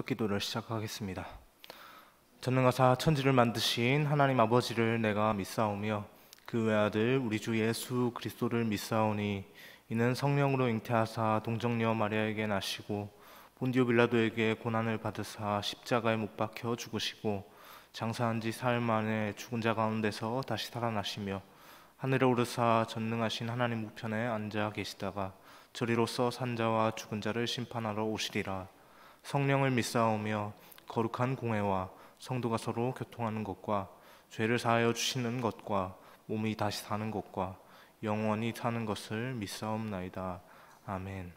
기도를 시작하겠습니다. 전능하사 천지를 만드신 하나님 아버지를 내가 믿사오며 그 외아들 우리 주 예수 그리스도를 믿사오니 이는 성령으로 잉태하사 동정녀 마리아에게 나시고 본디오 빌라도에게 고난을 받으사 십자가에 못 박혀 죽으시고 장사한 지 사흘 만에 죽은 자 가운데서 다시 살아나시며 하늘에 오르사 전능하신 하나님 우편에 앉아 계시다가 저리로서 산자와 죽은 자를 심판하러 오시리라. 성령을 믿사오며 거룩한 공회와 성도가 서로 교통하는 것과 죄를 사하여 주시는 것과 몸이 다시 사는 것과 영원히 사는 것을 믿사옵나이다. 아멘.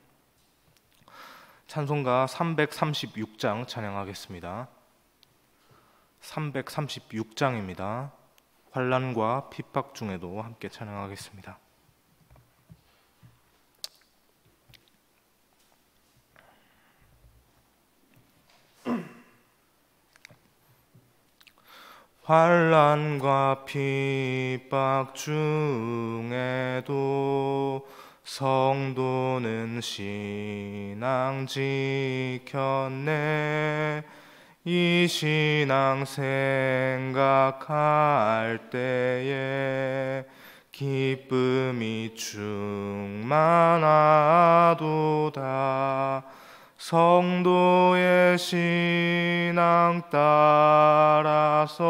찬송가 336장 찬양하겠습니다. 336장입니다. 환난과 핍박 중에도 함께 찬양하겠습니다. 환난과 핍박 중에도 성도는 신앙 지켰네. 이 신앙 생각할 때에 기쁨이 충만하도다. 성도의 신앙 따라서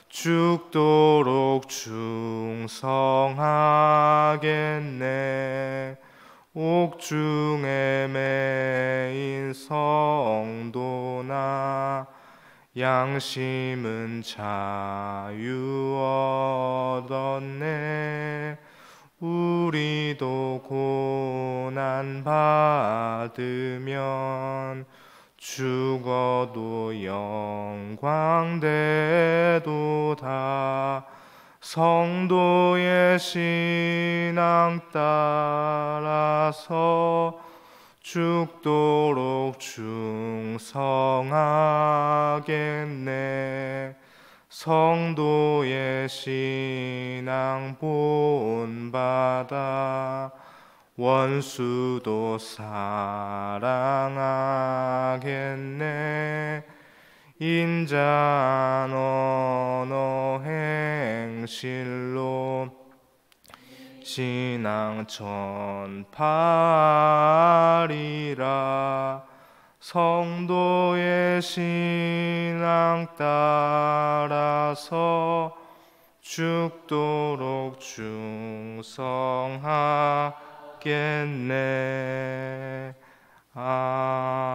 죽도록 충성하겠네. 옥중에 매인 성도나 양심은 자유 얻었네. 우리도 고난 받으면 죽어도 영광되도다. 성도의 신앙 따라서 죽도록 충성하겠네. 성도의 신앙 본받아 원수도 사랑하겠네. 인자한 언어 행실로 신앙 전파하리라. 성도의 신앙 따라서 죽도록 충성하겠네. 아멘.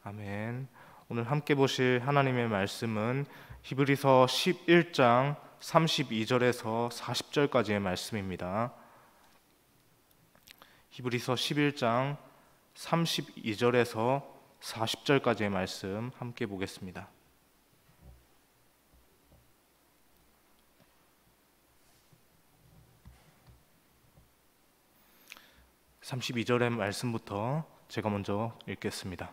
아멘. 오늘 함께 보실 하나님의 말씀은 히브리서 11장 32절에서 40절까지의 말씀입니다. 히브리서 11장 32절에서 40절까지의 말씀 함께 보겠습니다. (32절의) 말씀부터 제가 먼저 읽겠습니다.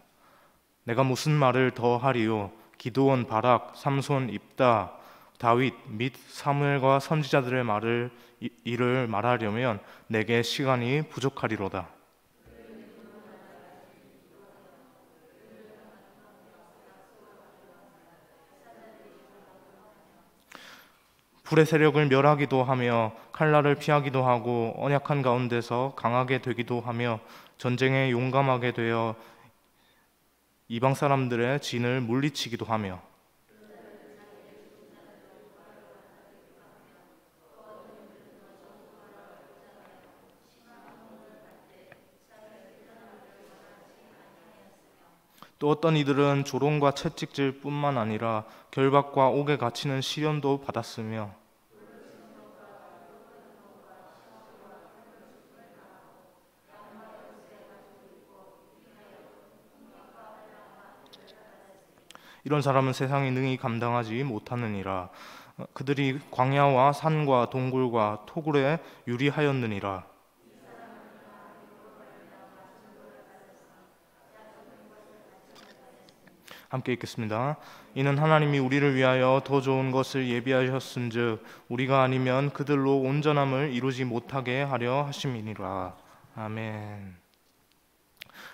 내가 무슨 말을 더 하리요? 기드온, 바락, 삼손, 입다, 다윗 및 사무엘과 선지자들의 일을 말하려면 내게 시간이 부족하리로다. 불의 세력을 멸하기도 하며 칼날을 피하기도 하고 언약한 가운데서 강하게 되기도 하며 전쟁에 용감하게 되어 이방 사람들의 진을 물리치기도 하며 또 어떤 이들은 조롱과 채찍질 뿐만 아니라 결박과 옥에 갇히는 시련도 받았으며 이런 사람은 세상이 능히 감당하지 못하느니라. 그들이 광야와 산과 동굴과 토굴에 유리하였느니라. 함께 읽겠습니다. 이는 하나님이 우리를 위하여 더 좋은 것을 예비하셨은즉 우리가 아니면 그들로 온전함을 이루지 못하게 하려 하심이니라. 아멘.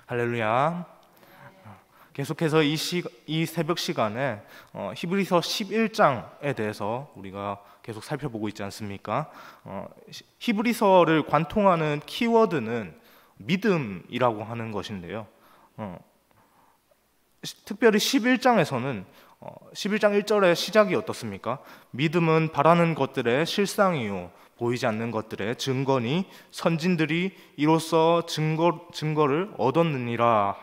할렐루야. 계속해서 이 새벽 시간에 히브리서 11장에 대해서 우리가 계속 살펴보고 있지 않습니까? 히브리서를 관통하는 키워드는 믿음이라고 하는 것인데요. 특별히 11장에서는 11장 1절의 시작이 어떻습니까? 믿음은 바라는 것들의 실상이요 보이지 않는 것들의 증거니 선진들이 이로써 증거를 얻었느니라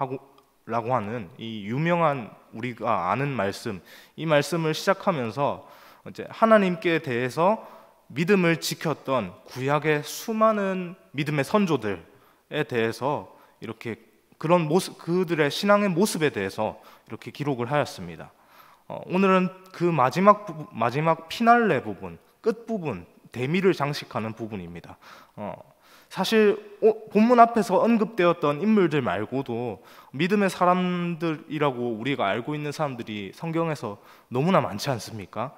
라고 하는 이 유명한 우리가 아는 말씀, 이 말씀을 시작하면서 이제 하나님께 대해서 믿음을 지켰던 구약의 수많은 믿음의 선조들에 대해서 이렇게 그런 모습, 그들의 신앙의 모습에 대해서 이렇게 기록을 하였습니다. 오늘은 그 마지막 피날레 부분, 끝 부분, 대미를 장식하는 부분입니다. 사실 본문 앞에서 언급되었던 인물들 말고도 믿음의 사람들이라고 우리가 알고 있는 사람들이 성경에서 너무나 많지 않습니까?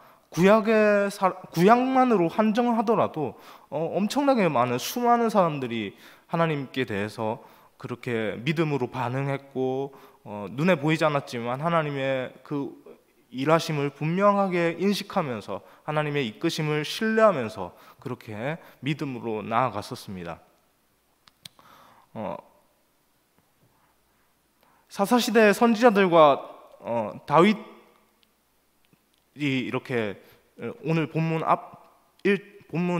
구약만으로 한정하더라도 엄청나게 많은 수많은 사람들이 하나님께 대해서 그렇게 믿음으로 반응했고 눈에 보이지 않았지만 하나님의 그 일하심을 분명하게 인식하면서 하나님의 이끄심을 신뢰하면서 그렇게 믿음으로 나아갔었습니다. 사사시대의 선지자들과 다윗이 이렇게 오늘 본문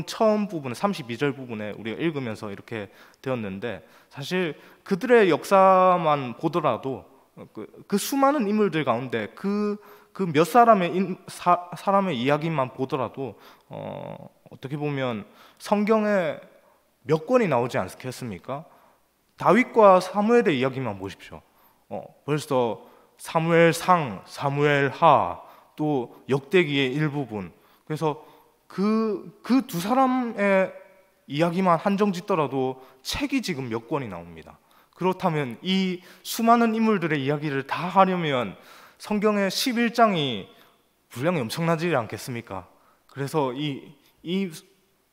처음 부분 32절 부분에 우리가 읽으면서 이렇게 되었는데, 사실 그들의 역사만 보더라도 그 수많은 인물들 가운데 그 몇 사람의 이야기만 보더라도 어떻게 보면 성경에 몇 권이 나오지 않겠습니까? 다윗과 사무엘의 이야기만 보십시오. 벌써 사무엘상, 사무엘하, 또 역대기의 일부분. 그래서 그 두 사람의 이야기만 한정짓더라도 책이 지금 몇 권이 나옵니다. 그렇다면 이 수많은 인물들의 이야기를 다 하려면 성경의 11장이 분량이 엄청나지 않겠습니까? 그래서 이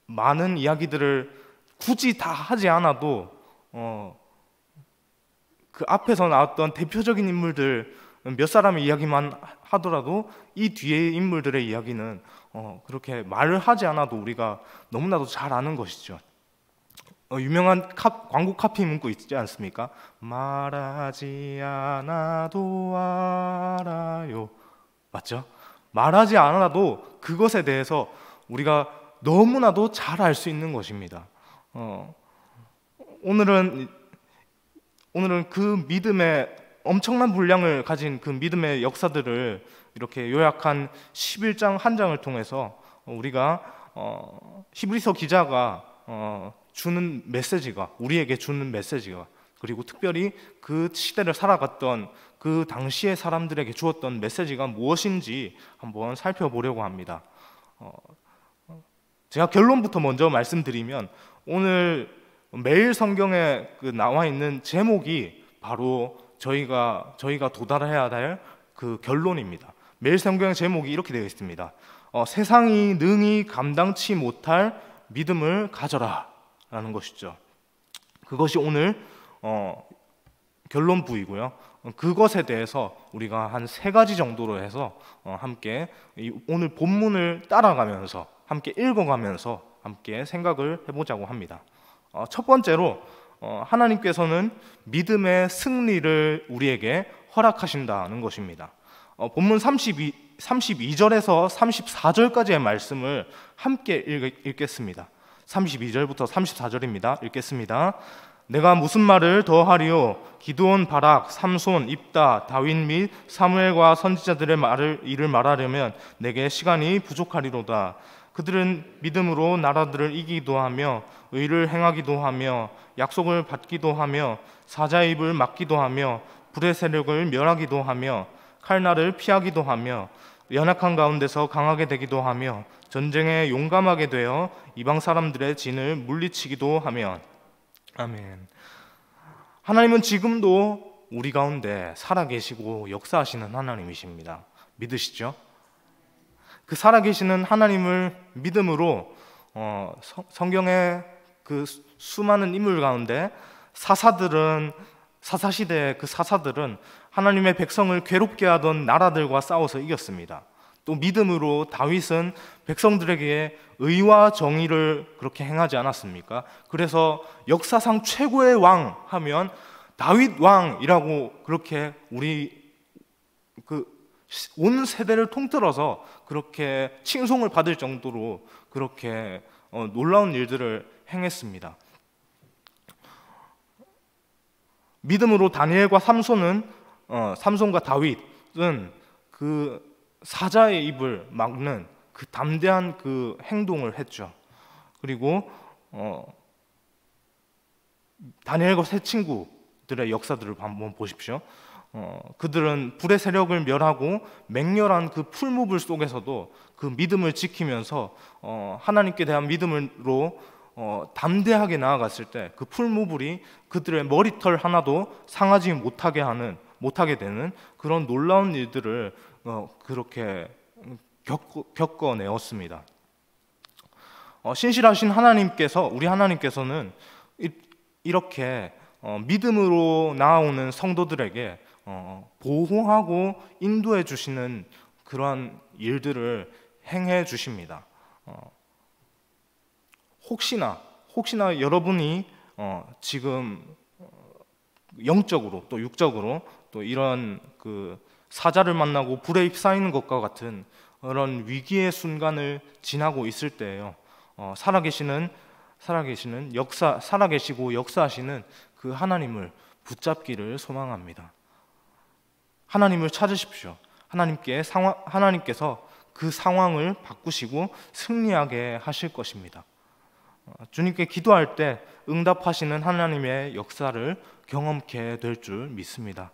많은 이야기들을 굳이 다 하지 않아도 그 앞에서 나왔던 대표적인 인물들 몇 사람의 이야기만 하더라도 이 뒤의 인물들의 이야기는 그렇게 말을 하지 않아도 우리가 너무나도 잘 아는 것이죠. 유명한 광고 카피 문구 있지 않습니까? 말하지 않아도 알아요. 맞죠? 말하지 않아도 그것에 대해서 우리가 너무나도 잘 알 수 있는 것입니다. 오늘은 그 믿음의 엄청난 분량을 가진 그 믿음의 역사들을 이렇게 요약한 11장 한 장을 통해서 우리가 히브리서 기자가 주는 메시지가, 우리에게 주는 메시지가, 그리고 특별히 그 시대를 살아갔던 그 당시의 사람들에게 주었던 메시지가 무엇인지 한번 살펴보려고 합니다. 제가 결론부터 먼저 말씀드리면, 오늘 매일 성경에 나와 있는 제목이 바로 저희가 도달해야 될 그 결론입니다. 매일 성경의 제목이 이렇게 되어 있습니다. 세상이 능히 감당치 못할 믿음을 가져라 라는 것이죠. 그것이 오늘 결론부이고요. 그것에 대해서 우리가 한 3가지 정도로 해서 함께 오늘 본문을 따라가면서 함께 읽어가면서 함께 생각을 해보자고 합니다. 첫 번째로 하나님께서는 믿음의 승리를 우리에게 허락하신다는 것입니다. 본문 32절에서 34절까지의 말씀을 함께 읽겠습니다. 32절부터 34절입니다. 읽겠습니다. 내가 무슨 말을 더 하리요? 기드온, 바락, 삼손, 입다, 다윗 및 사무엘과 선지자들의 일을 말하려면 내게 시간이 부족하리로다. 그들은 믿음으로 나라들을 이기기도 하며 의를 행하기도 하며 약속을 받기도 하며 사자의 입을 막기도 하며 불의 세력을 멸하기도 하며 칼날을 피하기도 하며 연약한 가운데서 강하게 되기도 하며 전쟁에 용감하게 되어 이방 사람들의 진을 물리치기도 하며. 아멘. 하나님은 지금도 우리 가운데 살아계시고 역사하시는 하나님이십니다. 믿으시죠? 그 살아계시는 하나님을 믿음으로 성경의 그 수많은 인물 가운데 사사들은 사사시대의 그 사사들은 하나님의 백성을 괴롭게 하던 나라들과 싸워서 이겼습니다. 또 믿음으로 다윗은 백성들에게 의와 정의를 그렇게 행하지 않았습니까? 그래서 역사상 최고의 왕 하면 다윗 왕이라고 그렇게 우리 온 세대를 통틀어서 그렇게 칭송을 받을 정도로 그렇게 놀라운 일들을 행했습니다. 믿음으로 다니엘과 삼손과 다윗은 그 사자의 입을 막는 그 담대한 그 행동을 했죠. 그리고 다니엘과 세 친구들의 역사들을 한번 보십시오. 그들은 불의 세력을 멸하고 맹렬한 그 풀무불 속에서도 그 믿음을 지키면서 하나님께 대한 믿음으로 담대하게 나아갔을 때 그 풀무불이 그들의 머리털 하나도 상하지 못하게 되는 그런 놀라운 일들을 그렇게 겪어내었습니다. 신실하신 우리 하나님께서는 이렇게 믿음으로 나아오는 성도들에게 보호하고 인도해 주시는 그러한 일들을 행해 주십니다. 혹시나 여러분이 지금 영적으로 또 육적으로 또 이런 그 사자를 만나고 불에 휩싸이는 것과 같은 그런 위기의 순간을 지나고 있을 때예요. 살아계시고 역사하시는 그 하나님을 붙잡기를 소망합니다. 하나님을 찾으십시오. 하나님께서 그 상황을 바꾸시고 승리하게 하실 것입니다. 주님께 기도할 때 응답하시는 하나님의 역사를 경험케 될 줄 믿습니다.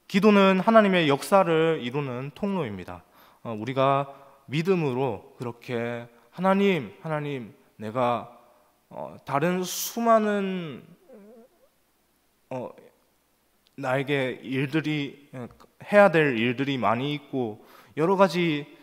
기도는 하나님의 역사를 이루는 통로입니다. 우리가 믿음으로 그렇게 하나님, 내가 다른 수많은 나에게 해야 될 일들이 많이 있고 여러 가지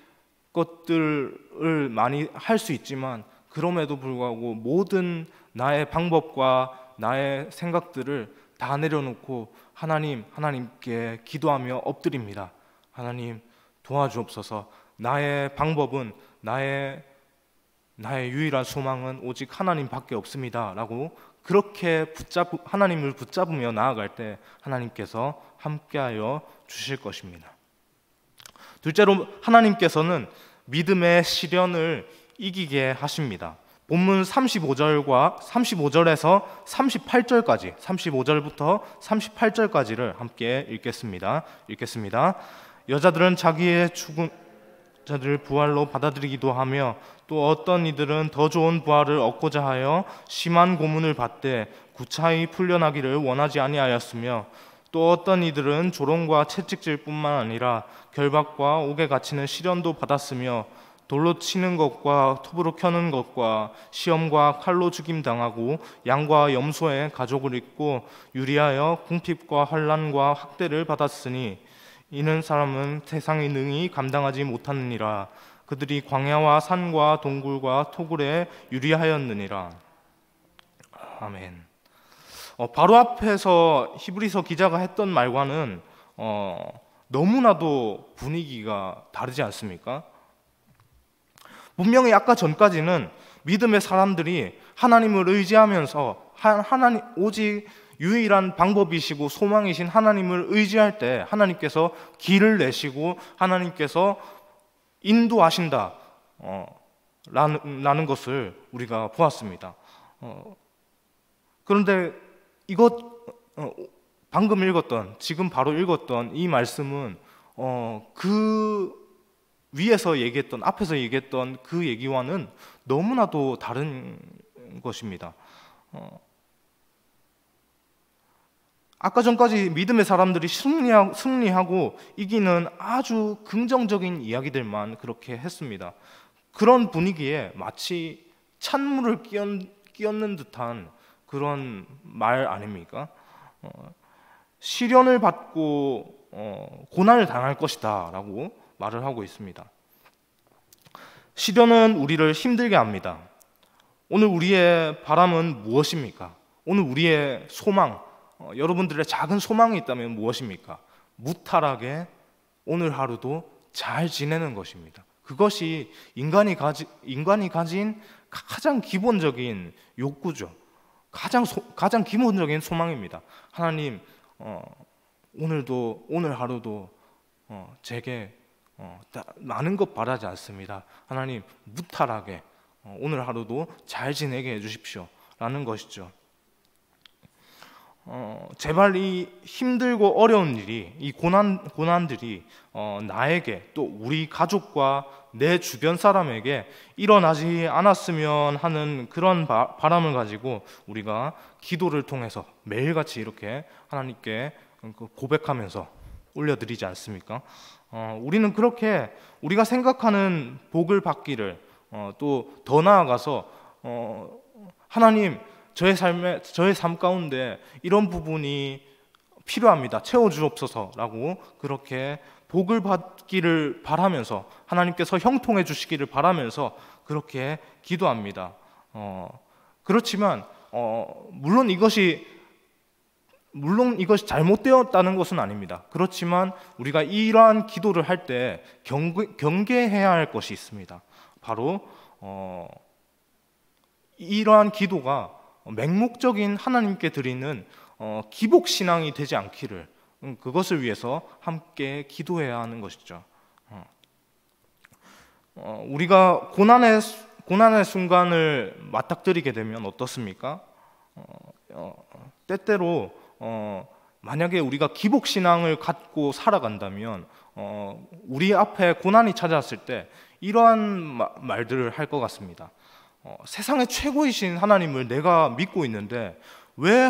것들을 많이 할 수 있지만 그럼에도 불구하고 모든 나의 방법과 나의 생각들을 다 내려놓고 하나님께 기도하며 엎드립니다. 하나님 도와주옵소서. 나의 방법은 나의 유일한 소망은 오직 하나님밖에 없습니다. 라고 그렇게 하나님을 붙잡으며 나아갈 때 하나님께서 함께하여 주실 것입니다. 둘째로 하나님께서는 믿음의 시련을 이기게 하십니다. 본문 35절에서 38절까지 35절부터 38절까지를 함께 읽겠습니다. 여자들은 자기의 죽은 자들을 부활로 받아들이기도 하며 또 어떤 이들은 더 좋은 부활을 얻고자 하여 심한 고문을 받되 구차히 풀려나기를 원하지 아니하였으며 또 어떤 이들은 조롱과 채찍질뿐만 아니라 결박과 옥에 갇히는 시련도 받았으며 돌로 치는 것과 톱으로 켜는 것과 시험과 칼로 죽임당하고 양과 염소의 가족을 입고 유리하여 궁핍과 환난과 학대를 받았으니 이는 사람은 세상의 능히 감당하지 못하느니라. 그들이 광야와 산과 동굴과 토굴에 유리하였느니라. 아멘. 바로 앞에서 히브리서 기자가 했던 말과는 너무나도 분위기가 다르지 않습니까? 분명히 아까 전까지는 믿음의 사람들이 하나님을 의지하면서 오직 유일한 방법이시고 소망이신 하나님을 의지할 때 하나님께서 길을 내시고 하나님께서 인도하신다 라는 것을 우리가 보았습니다. 그런데 지금 바로 읽었던 이 말씀은 그 앞에서 얘기했던 그 얘기와는 너무나도 다른 것입니다. 아까 전까지 믿음의 사람들이 승리하고 이기는 아주 긍정적인 이야기들만 그렇게 했습니다. 그런 분위기에 마치 찬물을 끼얹는 듯한 그런 말 아닙니까? 시련을 받고 고난을 당할 것이다 라고 말을 하고 있습니다. 시련은 우리를 힘들게 합니다. 오늘 우리의 바람은 무엇입니까? 오늘 우리의 소망, 여러분들의 작은 소망이 있다면 무엇입니까? 무탈하게 오늘 하루도 잘 지내는 것입니다. 그것이 인간이 가진 가장 기본적인 욕구죠. 가장 기본적인 소망입니다. 하나님, 오늘 하루도 제게 많은 것 바라지 않습니다. 하나님, 무탈하게 오늘 하루도 잘 지내게 해주십시오 라는 것이죠. 제발 이 힘들고 어려운 일이, 이 고난들이 나에게, 또 우리 가족과 내 주변 사람에게 일어나지 않았으면 하는 그런 바람을 가지고 우리가 기도를 통해서 매일같이 이렇게 하나님께 고백하면서 올려드리지 않습니까? 우리는 그렇게 우리가 생각하는 복을 받기를, 또 더 나아가서 하나님, 저의 삶 가운데 이런 부분이 필요합니다. 채워주옵소서라고 그렇게 복을 받기를 바라면서, 하나님께서 형통해 주시기를 바라면서 그렇게 기도합니다. 그렇지만 물론 이것이 잘못되었다는 것은 아닙니다. 그렇지만 우리가 이러한 기도를 할 때 경계해야 할 것이 있습니다. 바로 이러한 기도가 맹목적인 하나님께 드리는 기복신앙이 되지 않기를, 그것을 위해서 함께 기도해야 하는 것이죠. 우리가 고난의 순간을 맞닥뜨리게 되면 어떻습니까? 때때로 만약에 우리가 기복신앙을 갖고 살아간다면 우리 앞에 고난이 찾아왔을 때 이러한 말들을 할 것 같습니다. 세상의 최고이신 하나님을 내가 믿고 있는데 왜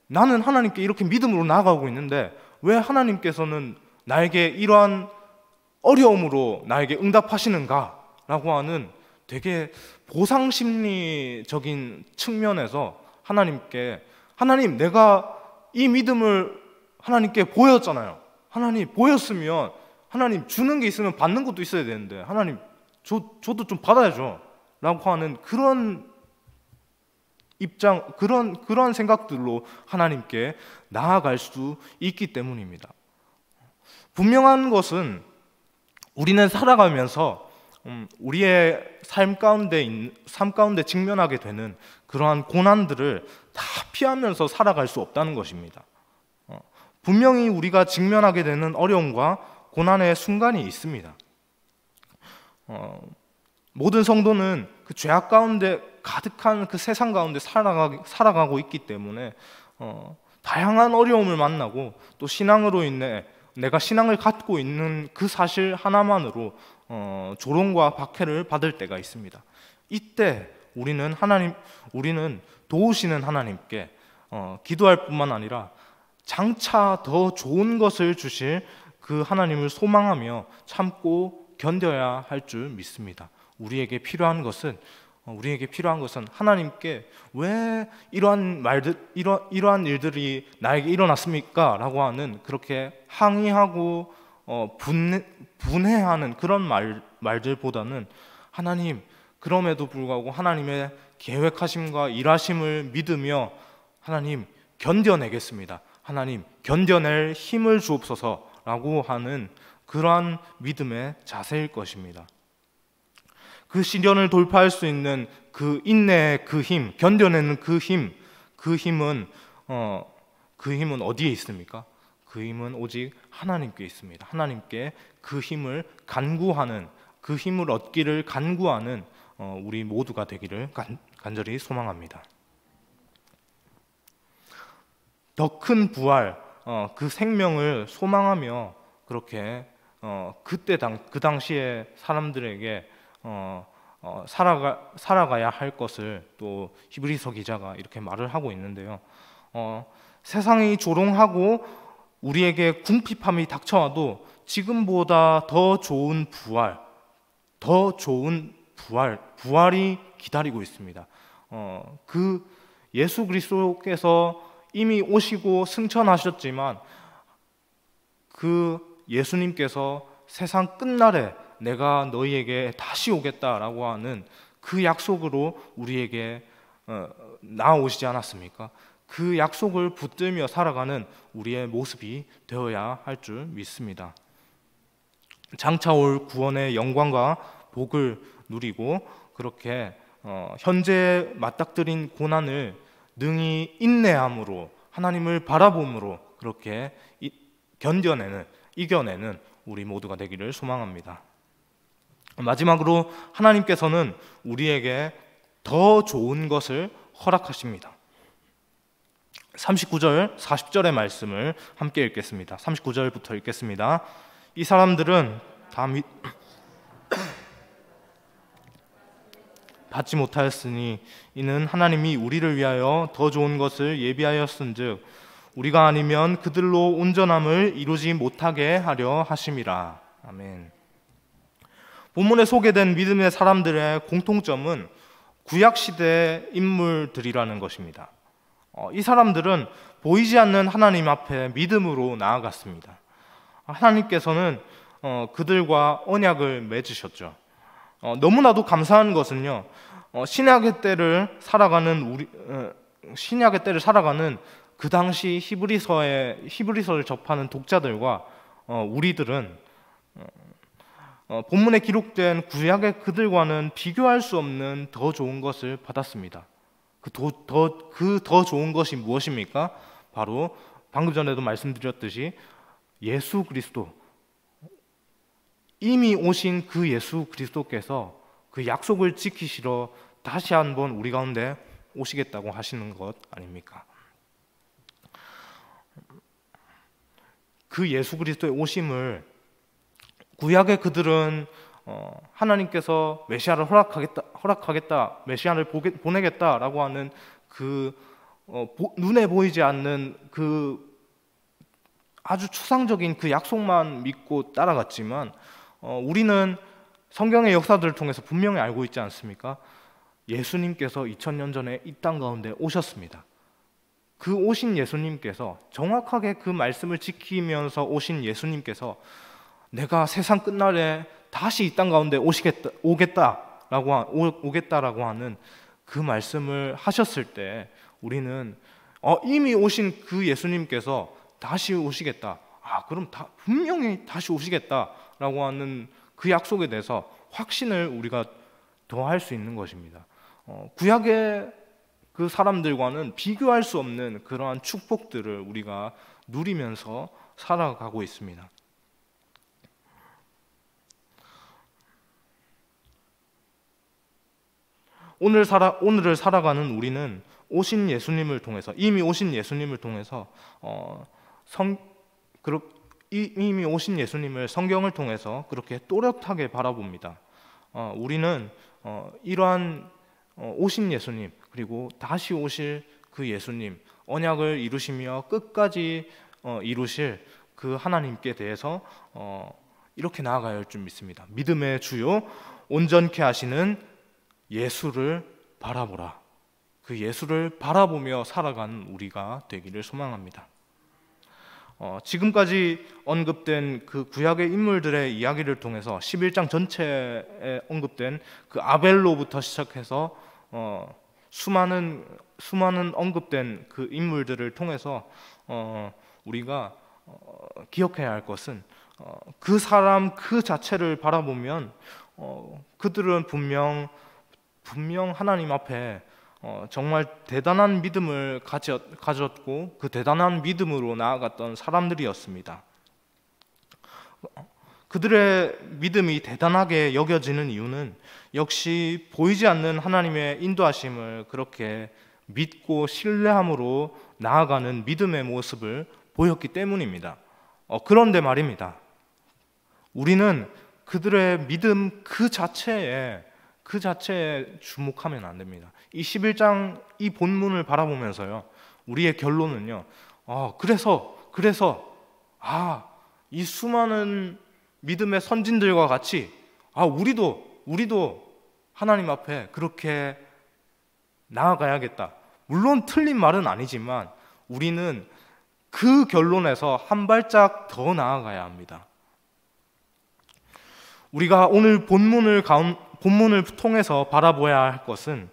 나는 하나님께 이렇게 믿음으로 나아가고 있는데 왜 하나님께서는 나에게 이러한 어려움으로 나에게 응답하시는가? 라고 하는 되게 보상심리적인 측면에서 하나님, 내가 이 믿음을 하나님께 보였잖아요. 하나님, 보였으면 하나님 주는 게 있으면 받는 것도 있어야 되는데 하나님, 저도 좀 받아야죠 라고 하는 그런 입장, 그런 생각들로 하나님께 나아갈 수 있기 때문입니다. 분명한 것은 우리는 살아가면서 우리의 삶 가운데 직면하게 되는 그러한 고난들을 다 피하면서 살아갈 수 없다는 것입니다. 분명히 우리가 직면하게 되는 어려움과 고난의 순간이 있습니다. 모든 성도는 그 죄악 가운데 가득한 그 세상 가운데 살아가고 있기 때문에 다양한 어려움을 만나고, 또 신앙으로 인해 내가 신앙을 갖고 있는 그 사실 하나만으로 조롱과 박해를 받을 때가 있습니다. 이때 우리는 도우시는 하나님께 기도할 뿐만 아니라 장차 더 좋은 것을 주실 그 하나님을 소망하며 참고 견뎌야 할 줄 믿습니다. 우리에게 필요한 것은 하나님께 왜 이러한 일들이 나에게 일어났습니까? 라고 하는, 그렇게 항의하고 분해하는 그런 말들보다는 하나님, 그럼에도 불구하고 하나님의 계획하심과 일하심을 믿으며 하나님, 견뎌내겠습니다. 하나님, 견뎌낼 힘을 주옵소서라고 하는 그러한 믿음의 자세일 것입니다. 그 시련을 돌파할 수 있는 그 인내의 그 힘, 견뎌내는 그 힘은 어디에 있습니까? 그 힘은 오직 하나님께 있습니다. 하나님께 그 힘을 얻기를 간구하는 우리 모두가 되기를 간절히 소망합니다. 더 큰 부활, 그 생명을 소망하며 그렇게 그 당시에 사람들에게 살아가야 할 것을 또 히브리서 기자가 이렇게 말을 하고 있는데요. 세상이 조롱하고 우리에게 궁핍함이 닥쳐와도 지금보다 더 좋은 부활이 기다리고 있습니다. 그 예수 그리스도께서 이미 오시고 승천하셨지만 그 예수님께서 세상 끝날에 내가 너희에게 다시 오겠다라고 하는 그 약속으로 우리에게 나아오시지 않았습니까? 그 약속을 붙들며 살아가는 우리의 모습이 되어야 할 줄 믿습니다. 장차 올 구원의 영광과 복을 누리고 그렇게 현재 맞닥뜨린 고난을 능히 인내함으로 하나님을 바라봄으로 그렇게 이겨내는 우리 모두가 되기를 소망합니다. 마지막으로 하나님께서는 우리에게 더 좋은 것을 허락하십니다. 39절, 40절의 말씀을 함께 읽겠습니다. 39절부터 읽겠습니다. 이 사람들은 다 받지 못하였으니 이는 하나님이 우리를 위하여 더 좋은 것을 예비하였은즉 우리가 아니면 그들로 온전함을 이루지 못하게 하려 하심이라. 아멘. 본문에 소개된 믿음의 사람들의 공통점은 구약시대 인물들이라는 것입니다. 이 사람들은 보이지 않는 하나님 앞에 믿음으로 나아갔습니다. 하나님께서는 그들과 언약을 맺으셨죠. 너무나도 감사한 것은요, 신약의 때를 살아가는 그 당시 히브리서를 접하는 독자들과 우리들은 본문에 기록된 구약의 그들과는 비교할 수 없는 더 좋은 것을 받았습니다. 그 더 좋은 것이 무엇입니까? 바로 방금 전에도 말씀드렸듯이 예수 그리스도, 이미 오신 그 예수 그리스도께서 그 약속을 지키시러 다시 한번 우리 가운데 오시겠다고 하시는 것 아닙니까? 그 예수 그리스도의 오심을 구약의 그들은 하나님께서 메시아를 허락하겠다, 메시아를 보내겠다라고 하는 그 눈에 보이지 않는 그 아주 추상적인 그 약속만 믿고 따라갔지만 우리는 성경의 역사들을 통해서 분명히 알고 있지 않습니까? 예수님께서 2000년 전에 이 땅 가운데 오셨습니다. 그 오신 예수님께서 정확하게 그 말씀을 지키면서 오신 예수님께서 내가 세상 끝날에 다시 이 땅 가운데 오겠다라고 하는 그 말씀을 하셨을 때 우리는 이미 오신 그 예수님께서 다시 오시겠다. 그럼 분명히 다시 오시겠다라고 하는 그 약속에 대해서 확신을 우리가 더할 수 있는 것입니다. 구약의 그 사람들과는 비교할 수 없는 그러한 축복들을 우리가 누리면서 살아가고 있습니다. 오늘을 살아가는 우리는 이미 오신 예수님을 통해서 이미 오신 예수님을 성경을 통해서 그렇게 또렷하게 바라봅니다. 우리는 이러한 오신 예수님, 그리고 다시 오실 그 예수님, 언약을 이루시며 끝까지 이루실 그 하나님께 대해서 이렇게 나아가야 할 줄 믿습니다. 믿음의 주요 온전케 하시는 예수를 바라보라. 그 예수를 바라보며 살아가는 우리가 되기를 소망합니다. 지금까지 언급된 그 구약의 인물들의 이야기를 통해서 11장 전체에 언급된 그 아벨로부터 시작해서 수많은 언급된 그 인물들을 통해서 우리가 기억해야 할 것은 그 사람 그 자체를 바라보면 그들은 분명 하나님 앞에 정말 대단한 믿음을 가졌고 그 대단한 믿음으로 나아갔던 사람들이었습니다. 그들의 믿음이 대단하게 여겨지는 이유는 역시 보이지 않는 하나님의 인도하심을 그렇게 믿고 신뢰함으로 나아가는 믿음의 모습을 보였기 때문입니다. 그런데 말입니다. 우리는 그들의 믿음 그 자체에 주목하면 안 됩니다. 이 11장 이 본문을 바라보면서요, 우리의 결론은요, 그래서 이 수많은 믿음의 선진들과 같이 우리도 하나님 앞에 그렇게 나아가야겠다. 물론 틀린 말은 아니지만 우리는 그 결론에서 한 발짝 더 나아가야 합니다. 우리가 오늘 본문을 통해서 바라보아야 할 것은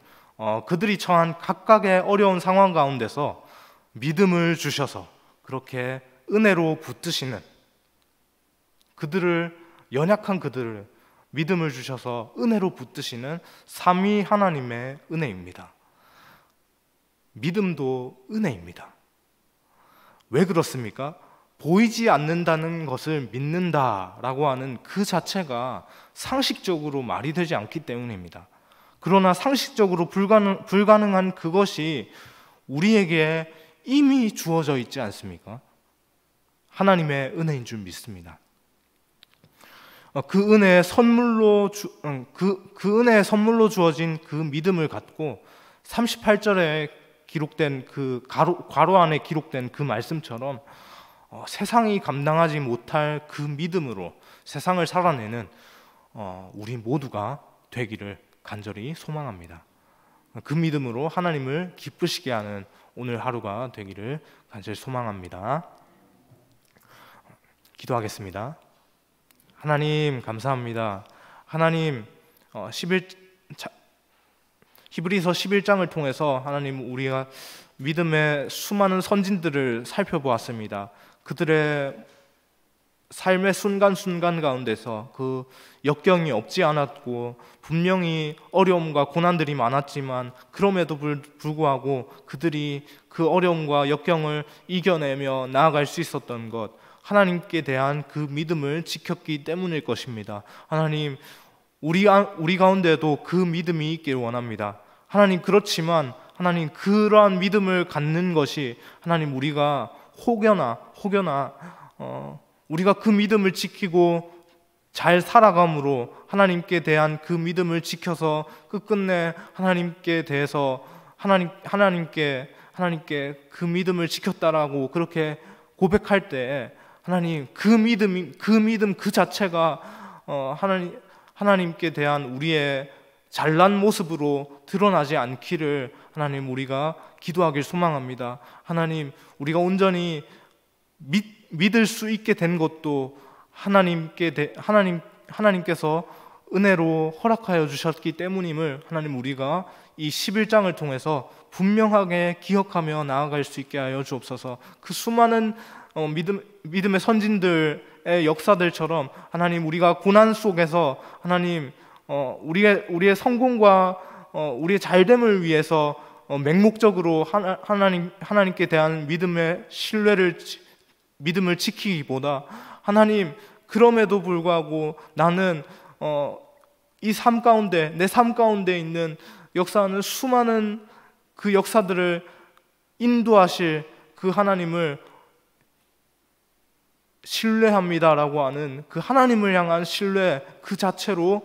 그들이 처한 각각의 어려운 상황 가운데서 믿음을 주셔서 그렇게 은혜로 붙드시는 연약한 그들을 믿음을 주셔서 은혜로 붙드시는 삼위 하나님의 은혜입니다. 믿음도 은혜입니다. 왜 그렇습니까? 보이지 않는다는 것을 믿는다라고 하는 그 자체가 상식적으로 말이 되지 않기 때문입니다. 그러나 상식적으로 불가능한 그것이 우리에게 이미 주어져 있지 않습니까? 하나님의 은혜인 줄 믿습니다. 그 은혜의 선물로 주어진 그 믿음을 갖고 38절에 기록된 그 괄호 안에 기록된 그 말씀처럼 세상이 감당하지 못할 그 믿음으로 세상을 살아내는 우리 모두가 되기를 간절히 소망합니다. 그 믿음으로 하나님을 기쁘시게 하는 오늘 하루가 되기를 간절히 소망합니다. 기도하겠습니다. 하나님 감사합니다. 하나님 히브리서 11장을 통해서 하나님 우리가 믿음의 수많은 선진들을 살펴보았습니다. 그들의 삶의 순간순간 가운데서 그 역경이 없지 않았고 분명히 어려움과 고난들이 많았지만 그럼에도 불구하고 그들이 그 어려움과 역경을 이겨내며 나아갈 수 있었던 것, 하나님께 대한 그 믿음을 지켰기 때문일 것입니다. 하나님, 우리 가운데도 그 믿음이 있기를 원합니다. 하나님, 그렇지만 하나님, 그러한 믿음을 갖는 것이 하나님 우리가 혹여나 우리가 그 믿음을 지키고 잘 살아감으로 하나님께 대한 그 믿음을 지켜서 끝끝내 하나님께 대해서 하나님께 그 믿음을 지켰다라고 그렇게 고백할 때 하나님 그 믿음 그 자체가 하나님께 대한 우리의 잘난 모습으로 드러나지 않기를 하나님 우리가 기도하길 소망합니다. 하나님, 우리가 온전히 믿을 수 있게 된 것도 하나님께서 은혜로 허락하여 주셨기 때문임을 하나님 우리가 이 11장을 통해서 분명하게 기억하며 나아갈 수 있게 하여 주옵소서. 그 수많은 믿음의 선진들의 역사들처럼 하나님 우리가 고난 속에서 하나님 우리의 성공과 우리의 잘됨을 위해서 맹목적으로 하나님께 대한 믿음을 지키기보다 하나님, 그럼에도 불구하고 나는 이 삶 가운데, 내 삶 가운데 있는 역사하는 수많은 그 역사들을 인도하실 그 하나님을 신뢰합니다라고 하는 그 하나님을 향한 신뢰 그 자체로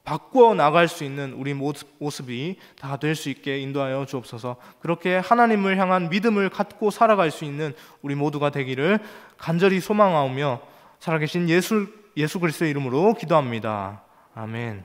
바꾸어 나갈 수 있는 우리 모습이 다 될 수 있게 인도하여 주옵소서. 그렇게 하나님을 향한 믿음을 갖고 살아갈 수 있는 우리 모두가 되기를 간절히 소망하며 살아계신 예수 그리스도의 이름으로 기도합니다. 아멘.